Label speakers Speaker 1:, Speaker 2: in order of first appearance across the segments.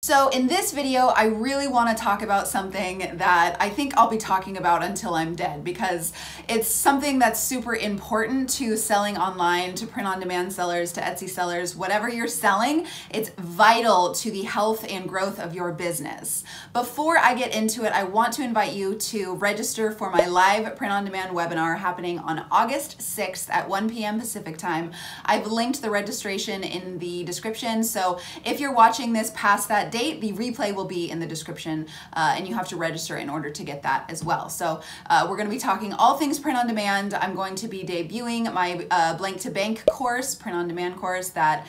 Speaker 1: So in this video, I really want to talk about something that I think I'll be talking about until I'm dead, because it's something that's super important to selling online, to print-on-demand sellers, to Etsy sellers, whatever you're selling. It's vital to the health and growth of your business. Before I get into it, I want to invite you to register for my live print-on-demand webinar happening on August 6th at 1 p.m. Pacific time. I've linked the registration in the description, so if you're watching this past that date, the replay will be in the description, and you have to register in order to get that as well. So we're going to be talking all things print on demand. I'm going to be debuting my Blank to Bank course, print on demand course that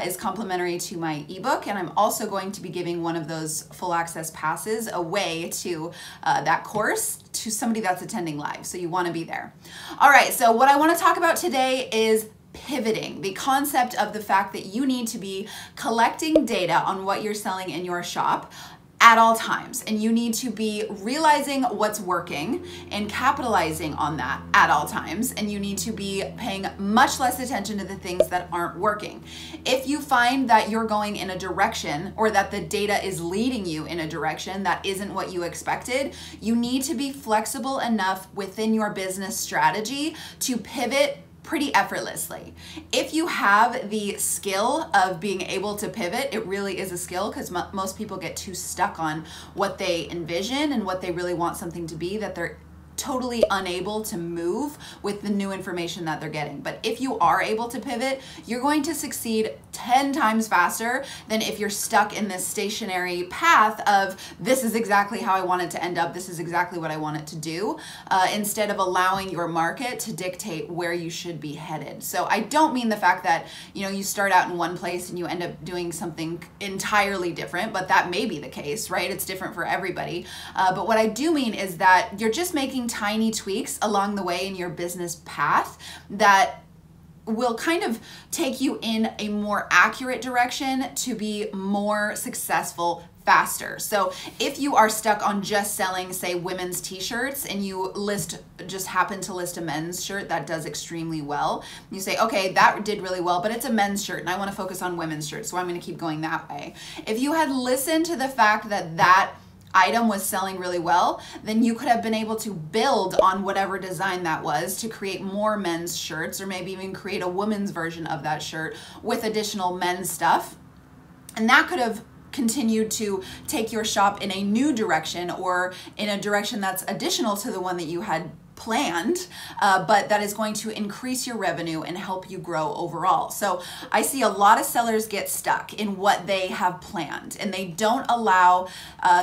Speaker 1: is complimentary to my ebook, and I'm also going to be giving one of those full access passes away to that course to somebody that's attending live. So you want to be there. All right, so what I want to talk about today is pivoting, the concept of the fact that you need to be collecting data on what you're selling in your shop at all times, and you need to be realizing what's working and capitalizing on that at all times, and you need to be paying much less attention to the things that aren't working. If you find that you're going in a direction, or that the data is leading you in a direction that isn't what you expected, you need to be flexible enough within your business strategy to pivot pretty effortlessly. If you have the skill of being able to pivot, it really is a skill, because most people get too stuck on what they envision and what they really want something to be, that they're totally unable to move with the new information that they're getting. But if you are able to pivot, you're going to succeed 10 times faster than if you're stuck in this stationary path of, this is exactly how I want it to end up, this is exactly what I want it to do, instead of allowing your market to dictate where you should be headed. So I don't mean the fact that, you start out in one place and you end up doing something entirely different, but that may be the case, right? It's different for everybody. But what I do mean is that you're just making tiny tweaks along the way in your business path that will kind of take you in a more accurate direction to be more successful faster. So if you are stuck on just selling, say, women's t-shirts, and you just happen to list a men's shirt that does extremely well, you say, okay, that did really well, but it's a men's shirt and I want to focus on women's shirts, so I'm going to keep going that way. If you had listened to the fact that that item was selling really well, then you could have been able to build on whatever design that was to create more men's shirts, or maybe even create a woman's version of that shirt with additional men's stuff. And that could have continued to take your shop in a new direction, or in a direction that's additional to the one that you had planned, but that is going to increase your revenue and help you grow overall. So I see a lot of sellers get stuck in what they have planned, and they don't allow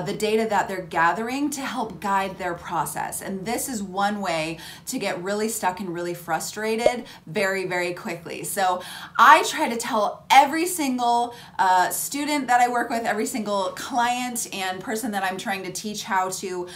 Speaker 1: the data that they're gathering to help guide their process. And this is one way to get really stuck and really frustrated very, very quickly. So I try to tell every single student that I work with, every single client and person that I'm trying to teach how to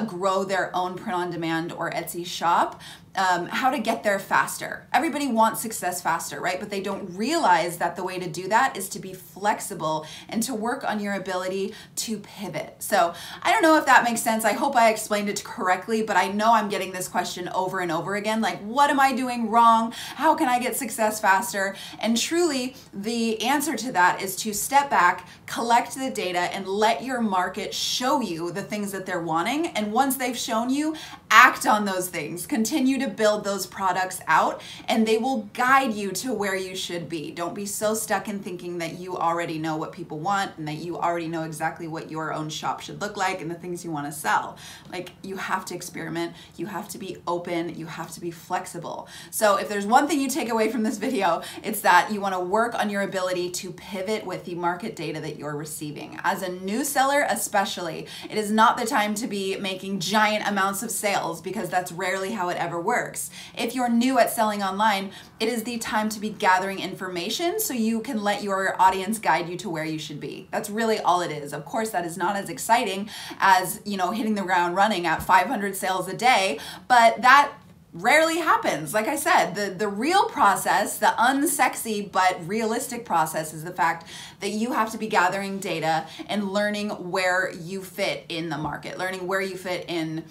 Speaker 1: grow their own print-on-demand or Etsy shop, how to get there faster. Everybody wants success faster, right? But they don't realize that the way to do that is to be flexible and to work on your ability to pivot. So I don't know if that makes sense. I hope I explained it correctly, but I know I'm getting this question over and over again, like, what am I doing wrong? How can I get success faster? And truly, the answer to that is to step back, collect the data, and let your market show you the things that they're wanting. And once they've shown you, act on those things. Continue to build those products out, and they will guide you to where you should be. Don't be so stuck in thinking that you already know what people want and that you already know exactly what your own shop should look like and the things you want to sell. Like, you have to experiment, you have to be open, you have to be flexible. So if there's one thing you take away from this video, it's that you want to work on your ability to pivot with the market data that you're receiving. As a new seller especially, it is not the time to be making giant amounts of sales, because that's rarely how it ever works. If you're new at selling online, it is the time to be gathering information so you can let your audience guide you to where you should be. That's really all it is. Of course, that is not as exciting as, hitting the ground running at 500 sales a day, but that rarely happens. Like I said, the real process, the unsexy but realistic process, is the fact that you have to be gathering data and learning where you fit in the market, learning where you fit in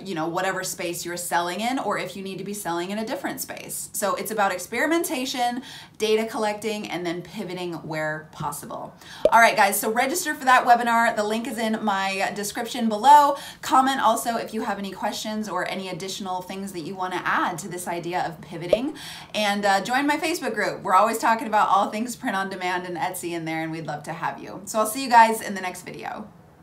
Speaker 1: you know, whatever space you're selling in, or if you need to be selling in a different space. So it's about experimentation, data collecting, and then pivoting where possible. All right, guys, so register for that webinar. The link is in my description below. Comment also if you have any questions or any additional things that you want to add to this idea of pivoting. And join my Facebook group. We're always talking about all things print on demand and Etsy in there, and we'd love to have you. So I'll see you guys in the next video.